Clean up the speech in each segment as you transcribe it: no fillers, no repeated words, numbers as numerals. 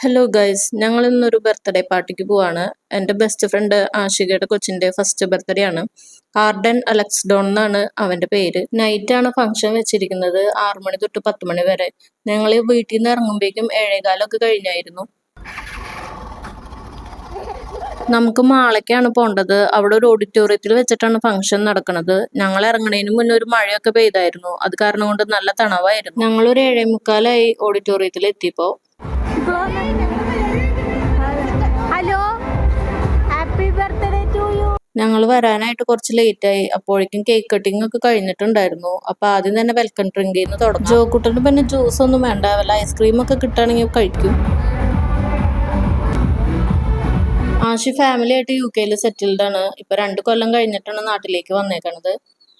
Hello guys, ഞങ്ങൾ ഇന്നൊരു birthday പാർട്ടിക്ക് പോവാണ്. എൻ്റെ ബെസ്റ്റ് ഫ്രണ്ട് ആഷികയുടെ കൊച്ചിൻ്റെ ഫസ്റ്റ് ബർത്ത്ഡേ ആണ്. ആർഡൻ അലക്സ് ഡോൺ എന്നാണ് അവൻ്റെ പേര്. നൈറ്റാണ് ഫംഗ്ഷൻ വെച്ചിരിക്കുന്നത്, 6 മണി തൊട്ട് 10 മണി വരെ. ഞങ്ങൾ വീട്ടിൽ നിന്ന് ഇറങ്ങുമ്പോഴേക്കും 7:15 കഴിഞ്ഞായിരുന്നു. നമുക്ക് മാളയ്ക്കാണ് പോകേണ്ടത്. അവിടെ ഒരു ഓഡിറ്റോറിയത്തിൽ വെച്ചിട്ടാണ് ഫംഗ്ഷൻ നടക്കുന്നത്. ഞങ്ങൾ ഇറങ്ങണതിന് മുന്നേ ഒരു മഴയൊക്കെ പെയ്തായിരുന്നു. അത് കാരണം കൊണ്ട് നല്ല തണവായിരുന്നു. ഞങ്ങളൊരു 7:45 ഓഡിറ്റോറിയത്തിൽ എത്തിയപ്പോൾ. Hello, happy birthday to you. ഞങ്ങൾ വരാനായിട്ട് കുറച്ച് ലേറ്റായി. അപ്പോഴേക്കും കേക്ക് കട്ടിംഗ് ഒക്കെ കഴിഞ്ഞിട്ടുണ്ടായിരുന്നു. അപ്പൊ ആദ്യം തന്നെ വെൽക്കം ഡ്രിങ്കിൽ നിന്ന് തുടങ്ങും. ജോക്കുട്ടന് പിന്നെ ജ്യൂസ് ഒന്നും വേണ്ട, വല്ല ഐസ്ക്രീം ഒക്കെ കിട്ടുകയാണെങ്കിൽ കഴിക്കും. ആഷി ഫാമിലി ആയിട്ട് UK സെറ്റിൽഡ് ആണ്. ഇപ്പൊ 2 കൊല്ലം കഴിഞ്ഞിട്ടാണ് നാട്ടിലേക്ക് വന്നേക്കണത്.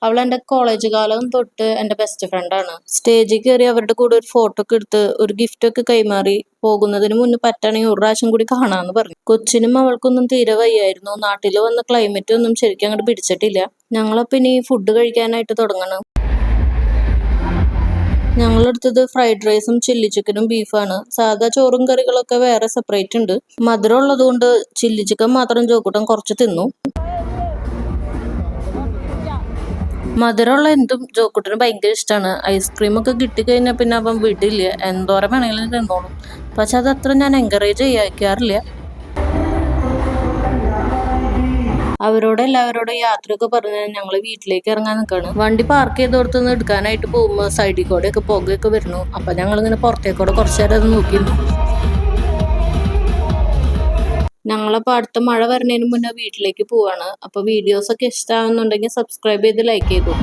അവൾ എൻ്റെ കോളേജ് കാലം തൊട്ട് എൻ്റെ ബെസ്റ്റ് ഫ്രണ്ടാണ്. സ്റ്റേജിൽ കയറി അവരുടെ കൂടെ ഒരു ഫോട്ടോ ഒക്കെ എടുത്ത് ഒരു ഗിഫ്റ്റ് ഒക്കെ കൈമാറി പോകുന്നതിന് മുന്നേ പറ്റുകയാണെങ്കിൽ ഒരു പ്രാവശ്യം കൂടി കാണാമെന്ന് പറഞ്ഞു. കൊച്ചിനും അവൾക്കൊന്നും തീരെ വയ്യായിരുന്നു. നാട്ടിൽ വന്ന ക്ലൈമറ്റ് ഒന്നും ശരിക്കും അങ്ങോട്ട് പിടിച്ചിട്ടില്ല. ഞങ്ങളപ്പോൾ ഇനി ഫുഡ് കഴിക്കാനായിട്ട് തുടങ്ങണം. ഞങ്ങളെടുത്തത് ഫ്രൈഡ് റൈസും ചില്ലി ചിക്കനും ബീഫാണ്. സാധാ ചോറും കറികളൊക്കെ വേറെ സെപ്പറേറ്റ് ഉണ്ട്. മധുരം ഉള്ളതുകൊണ്ട് ചില്ലി ചിക്കൻ മാത്രം ജോക്കൂട്ടൻ കുറച്ച് തിന്നു. മധുരമുള്ള എന്തും ജോക്കുട്ടിന് ഭയങ്കര ഇഷ്ടമാണ്. ഐസ്ക്രീമൊക്കെ കിട്ടിക്കഴിഞ്ഞാൽ പിന്നെ അവൻ വിടില്ല, എന്തോരം വേണമെങ്കിലും തിന്നോളും. പക്ഷെ അതത്ര ഞാൻ എൻകറേജ് ചെയ്യാറില്ല. എല്ലാവരോടും യാത്രയൊക്കെ പറഞ്ഞ് ഞങ്ങൾ വീട്ടിലേക്ക് ഇറങ്ങാൻ നിൽക്കുകയാണ്. വണ്ടി പാർക്ക് ചെയ്തോടത്തുനിന്ന് എടുക്കാനായിട്ട് പോകുമ്പോൾ സൈഡിൽ കൂടെയൊക്കെ പുകയൊക്കെ വരുന്നു. അപ്പം ഞങ്ങളിങ്ങനെ പുറത്തേക്കൂടെ കുറച്ച് നേരം അത് നോക്കി. ഞങ്ങളപ്പോൾ അടുത്ത മഴ വരുന്നതിന് മുന്നേ വീട്ടിലേക്ക് പോവാണ്. അപ്പോൾ വീഡിയോസൊക്കെ ഇഷ്ടമാകുന്നുണ്ടെങ്കിൽ സബ്സ്ക്രൈബ് ചെയ്ത് ലൈക്ക് ചെയ്തു.